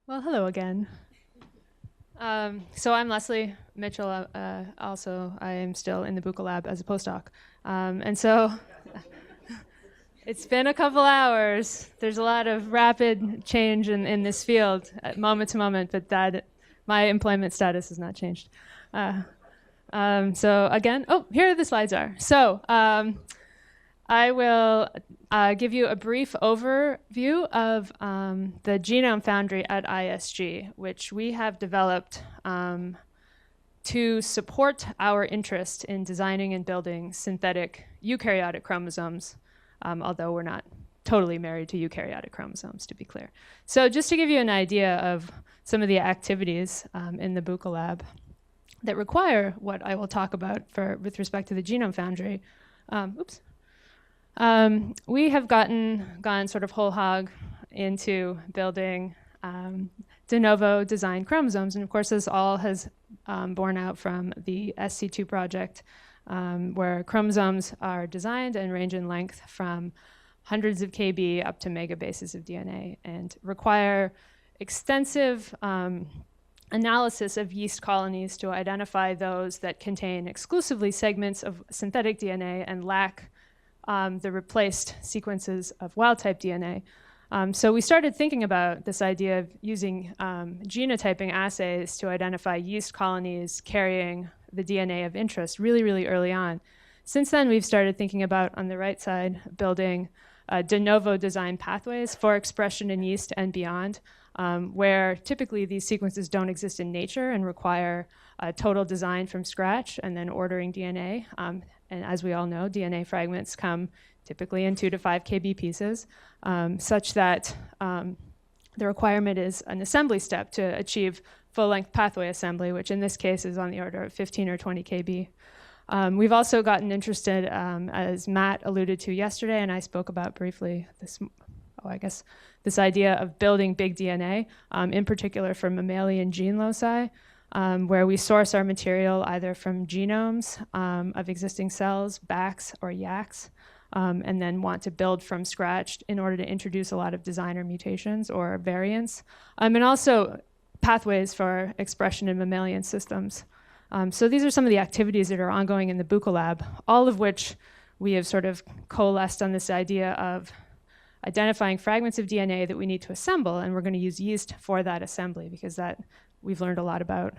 Well, hello again. So I'm Leslie Mitchell. Also, I am still in the Buccal lab as a postdoc. And so it's been a couple hours. There's a lot of rapid change in this field, moment to moment, but that my employment status has not changed. So again, here the slides are. So I will give you a brief overview of the Genome Foundry at ISG, which we have developed to support our interest in designing and building synthetic eukaryotic chromosomes, although we're not totally married to eukaryotic chromosomes, to be clear. So just to give you an idea of some of the activities in the Buccal lab that require what I will talk about with respect to the Genome Foundry. We have gone sort of whole hog into building de novo design chromosomes. And of course, this all has borne out from the SC2 project, where chromosomes are designed and range in length from hundreds of kb up to megabases of DNA and require extensive analysis of yeast colonies to identify those that contain exclusively segments of synthetic DNA and lack the replaced sequences of wild-type DNA. So we started thinking about this idea of using genotyping assays to identify yeast colonies carrying the DNA of interest really, really early on. Since then, we've started thinking about, on the right side, building de novo design pathways for expression in yeast and beyond, where typically these sequences don't exist in nature and require total design from scratch and then ordering DNA. And as we all know, DNA fragments come typically in 2 to 5 kb pieces, such that the requirement is an assembly step to achieve full-length pathway assembly, which in this case is on the order of 15 or 20 kb. We've also gotten interested, as Matt alluded to yesterday, and I spoke about briefly this idea of building big DNA, in particular for mammalian gene loci, where we source our material either from genomes of existing cells, BACs, or YACs, and then want to build from scratch in order to introduce a lot of designer mutations or variants, and also pathways for expression in mammalian systems. So these are some of the activities that are ongoing in the Buccal lab, all of which we have sort of coalesced on this idea of identifying fragments of DNA that we need to assemble, and we're going to use yeast for that assembly because we've learned a lot about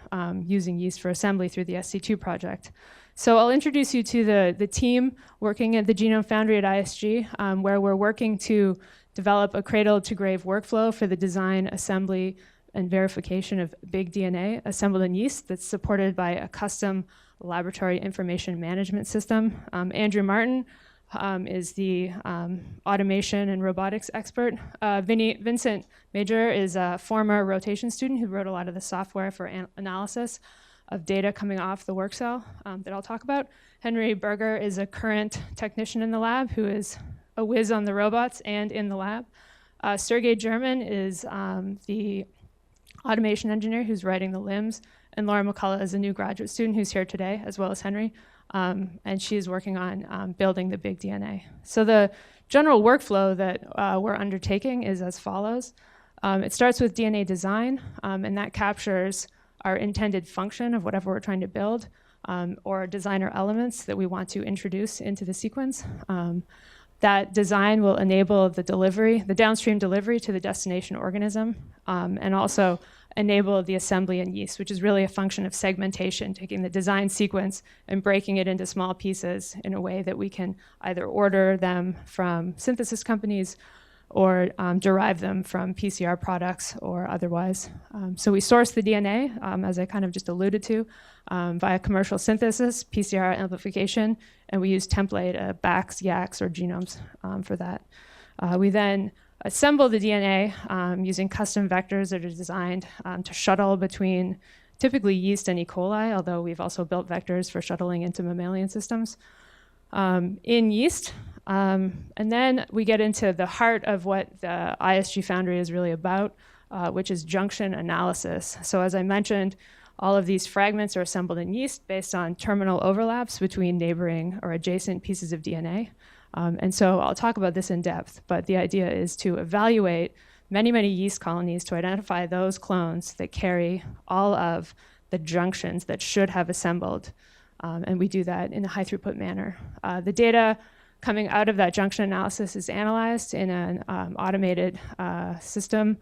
using yeast for assembly through the SC2 project. So I'll introduce you to the team working at the Genome Foundry at ISG, where we're working to develop a cradle-to-grave workflow for the design, assembly, and verification of big DNA assembled in yeast that's supported by a custom laboratory information management system. Andrew Martin is the automation and robotics expert. Vincent Major is a former rotation student who wrote a lot of the software for analysis of data coming off the work cell that I'll talk about. Henry Berger is a current technician in the lab who is a whiz on the robots and in the lab. Sergey German is the automation engineer who's writing the limbs, and Laura McCullough is a new graduate student who's here today, as well as Henry, and she's working on building the big DNA. So the general workflow that we're undertaking is as follows. It starts with DNA design, and that captures our intended function of whatever we're trying to build, or designer elements that we want to introduce into the sequence. That design will enable the downstream delivery to the destination organism, and also enable the assembly in yeast, which is really a function of segmentation, taking the design sequence and breaking it into small pieces in a way that we can either order them from synthesis companies or derive them from PCR products or otherwise. So we source the DNA, as I kind of just alluded to, via commercial synthesis, PCR amplification, and we use template BACs, YACs, or genomes for that. We then assemble the DNA using custom vectors that are designed to shuttle between typically yeast and E. coli, although we've also built vectors for shuttling into mammalian systems in yeast. And then we get into the heart of what the ISG Foundry is really about, which is junction analysis. So as I mentioned, all of these fragments are assembled in yeast based on terminal overlaps between neighboring or adjacent pieces of DNA. And so I'll talk about this in depth, but the idea is to evaluate many, many yeast colonies to identify those clones that carry all of the junctions that should have assembled. And we do that in a high throughput manner. The data coming out of that junction analysis is analyzed in an automated system.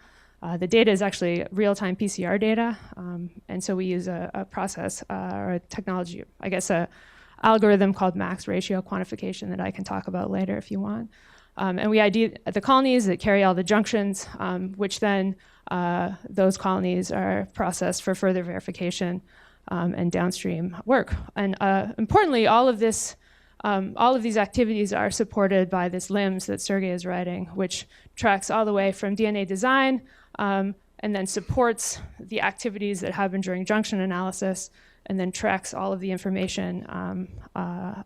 The data is actually real-time PCR data. And so we use a process or a technology, I guess a algorithm called max ratio quantification that I can talk about later if you want. And we ID the colonies that carry all the junctions, which then those colonies are processed for further verification and downstream work. And importantly, all of these activities are supported by this LIMS that Sergey is writing, which tracks all the way from DNA design and then supports the activities that happen during junction analysis, and then tracks all of the information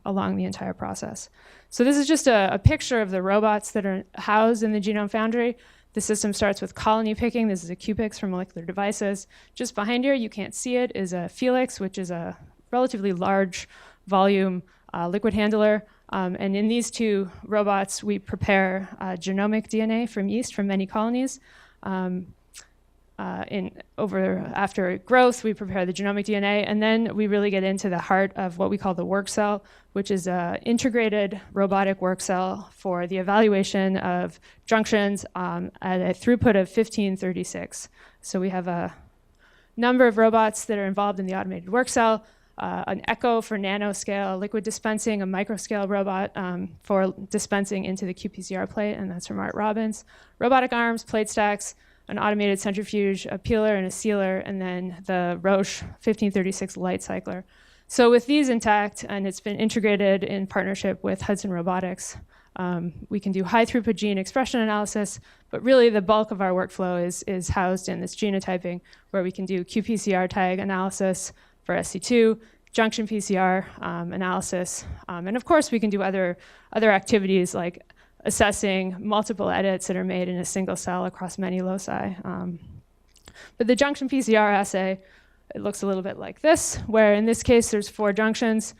along the entire process. So this is just a picture of the robots that are housed in the Genome Foundry. The system starts with colony picking. This is a QPix for molecular devices. Just behind here, you can't see it, is a Felix, which is a relatively large volume liquid handler. And in these two robots, we prepare genomic DNA from yeast from many colonies. After growth, we prepare the genomic DNA, and then we really get into the heart of what we call the work cell, which is an integrated robotic work cell for the evaluation of junctions at a throughput of 1536. So we have a number of robots that are involved in the automated work cell, an Echo for nanoscale liquid dispensing, a microscale robot for dispensing into the qPCR plate, and that's from Art Robbins. Robotic arms, plate stacks, an automated centrifuge, a peeler and a sealer, and then the Roche 1536 light cycler. So with these intact, and it's been integrated in partnership with Hudson Robotics, we can do high throughput gene expression analysis, but really the bulk of our workflow is housed in this genotyping, where we can do qPCR tag analysis for SC2, junction PCR analysis, and of course we can do other activities like assessing multiple edits that are made in a single cell across many loci. But the junction PCR assay, it looks a little bit like this, where in this case there's 3 junctions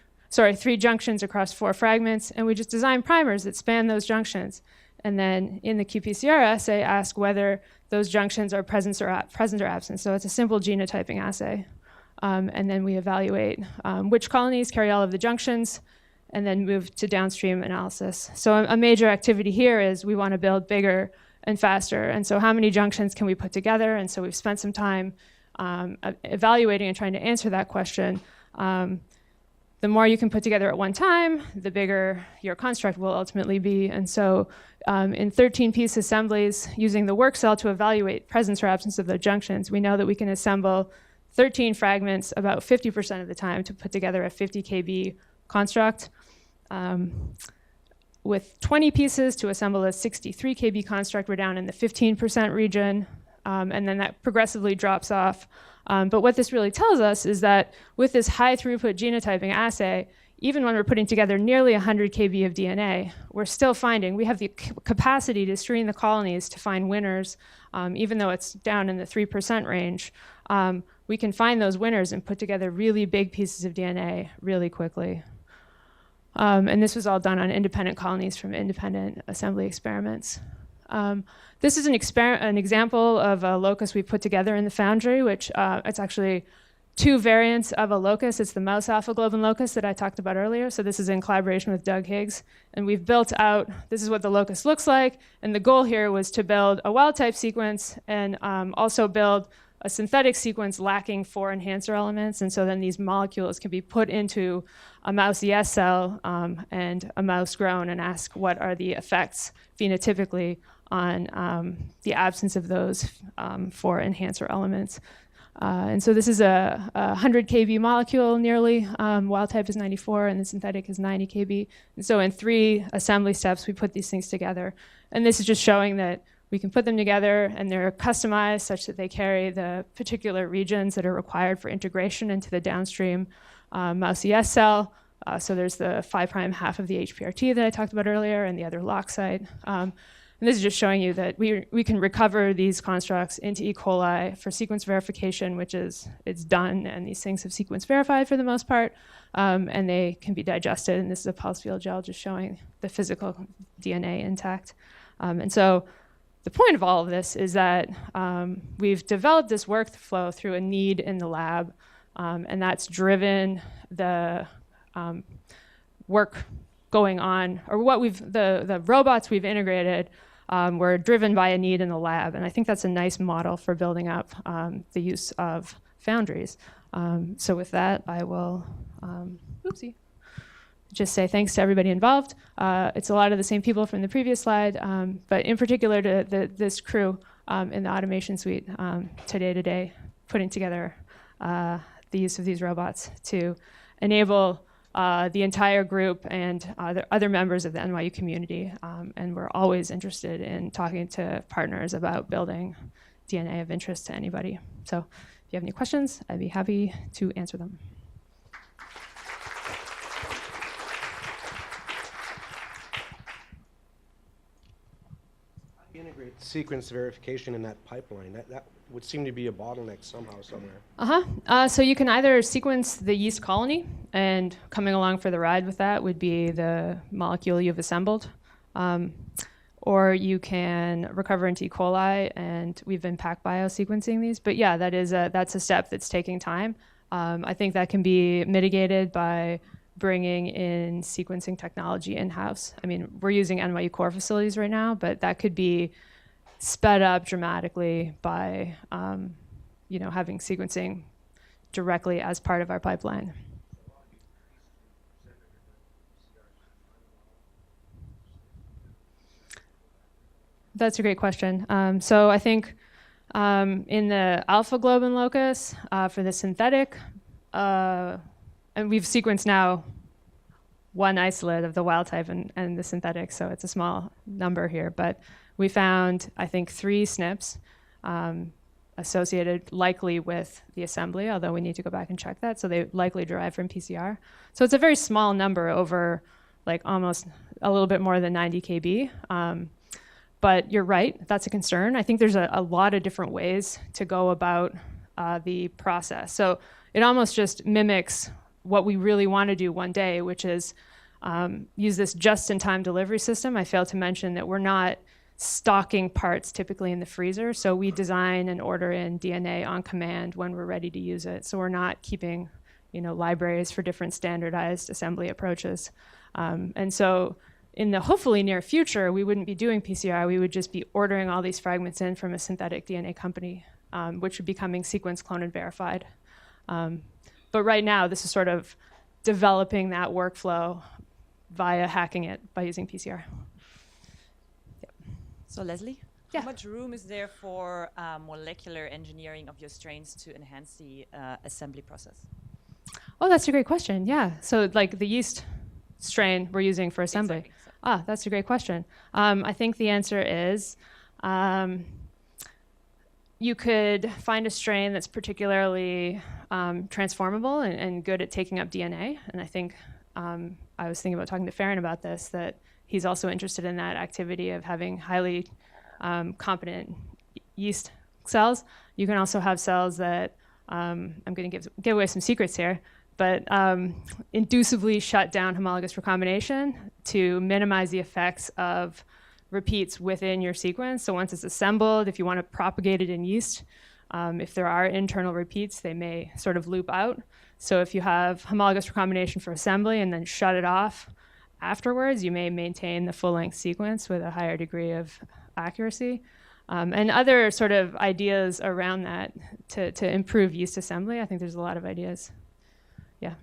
across 4 fragments, and we just design primers that span those junctions. And then in the qPCR assay, ask whether those junctions are present or absent. So it's a simple genotyping assay. And then we evaluate which colonies carry all of the junctions, and then move to downstream analysis. So a major activity here is we want to build bigger and faster. And so how many junctions can we put together? And so we've spent some time evaluating and trying to answer that question. The more you can put together at one time, the bigger your construct will ultimately be. And so in 13-piece assemblies, using the work cell to evaluate presence or absence of the junctions, we know that we can assemble 13 fragments about 50% of the time to put together a 50 kb construct. With 20 pieces to assemble a 63 kb construct, we're down in the 15% region, and then that progressively drops off. But what this really tells us is that with this high throughput genotyping assay, even when we're putting together nearly 100 kb of DNA, we're still finding we have the capacity to screen the colonies to find winners, even though it's down in the 3% range. We can find those winners and put together really big pieces of DNA really quickly. And this was all done on independent colonies from independent assembly experiments. This is an example of a locus we put together in the Foundry, which it's actually 2 variants of a locus. It's the mouse alpha globin locus that I talked about earlier. So this is in collaboration with Doug Higgs. And we've built out, this is what the locus looks like. And the goal here was to build a wild type sequence and also build a synthetic sequence lacking 4 enhancer elements. And so then these molecules can be put into a mouse ES cell and a mouse grown and ask what are the effects phenotypically on the absence of those 4 enhancer elements. And so this is a 100 kb molecule nearly. Wild type is 94 and the synthetic is 90 kb. And so in 3 assembly steps, we put these things together. And this is just showing that we can put them together and they're customized such that they carry the particular regions that are required for integration into the downstream mouse ES cell. So there's the 5' half of the HPRT that I talked about earlier and the other lock site. And this is just showing you that we can recover these constructs into E. coli for sequence verification, which is it's done, and these things have sequence verified for the most part, and they can be digested. And this is a pulse field gel just showing the physical DNA intact. And so the point of all of this is that we've developed this workflow through a need in the lab, and that's driven the work going on, or the robots we've integrated were driven by a need in the lab, and I think that's a nice model for building up the use of Foundries. So with that, I will just say thanks to everybody involved. It's a lot of the same people from the previous slide, but in particular to this crew in the automation suite today, putting together the use of these robots to enable the entire group and other members of the NYU community. And we're always interested in talking to partners about building DNA of interest to anybody. So if you have any questions, I'd be happy to answer them. Integrate sequence verification in that pipeline. That would seem to be a bottleneck somehow, somewhere. So you can either sequence the yeast colony, and coming along for the ride with that would be the molecule you've assembled. Or you can recover into E. coli, and we've been PacBio sequencing these. But yeah, that's a step that's taking time. I think that can be mitigated by bringing in sequencing technology in-house. I mean, we're using NYU core facilities right now, but that could be sped up dramatically by having sequencing directly as part of our pipeline. That's a great question. So I think in the alpha globin locus for the synthetic, and we've sequenced now one isolate of the wild type and the synthetic, so it's a small number here. But we found, I think, 3 SNPs associated likely with the assembly, although we need to go back and check that. So they likely derive from PCR. So it's a very small number over like almost a little bit more than 90 kb. But you're right, that's a concern. I think there's a lot of different ways to go about the process. So it almost just mimics what we really want to do one day, which is use this just-in-time delivery system. I failed to mention that we're not stocking parts typically in the freezer, so we design and order in DNA on command when we're ready to use it. So we're not keeping, libraries for different standardized assembly approaches. And so in the hopefully near future, we wouldn't be doing PCR. We would just be ordering all these fragments in from a synthetic DNA company, which would be coming sequence, cloned, and verified. But right now, this is sort of developing that workflow via hacking it by using PCR. Yep. So Leslie, yeah. How much room is there for molecular engineering of your strains to enhance the assembly process? Oh, that's a great question. Yeah. So like the yeast strain we're using for assembly. Exactly. Ah, that's a great question. I think the answer is you could find a strain that's particularly transformable and good at taking up DNA. And I think I was thinking about talking to Farron about this, that he's also interested in that activity of having highly competent yeast cells. You can also have cells that, I'm going to give away some secrets here, but inducively shut down homologous recombination to minimize the effects of repeats within your sequence. So once it's assembled, if you want to propagate it in yeast, if there are internal repeats, they may sort of loop out. So if you have homologous recombination for assembly and then shut it off afterwards, you may maintain the full-length sequence with a higher degree of accuracy. And other sort of ideas around that to improve yeast assembly. I think there's a lot of ideas. Yeah.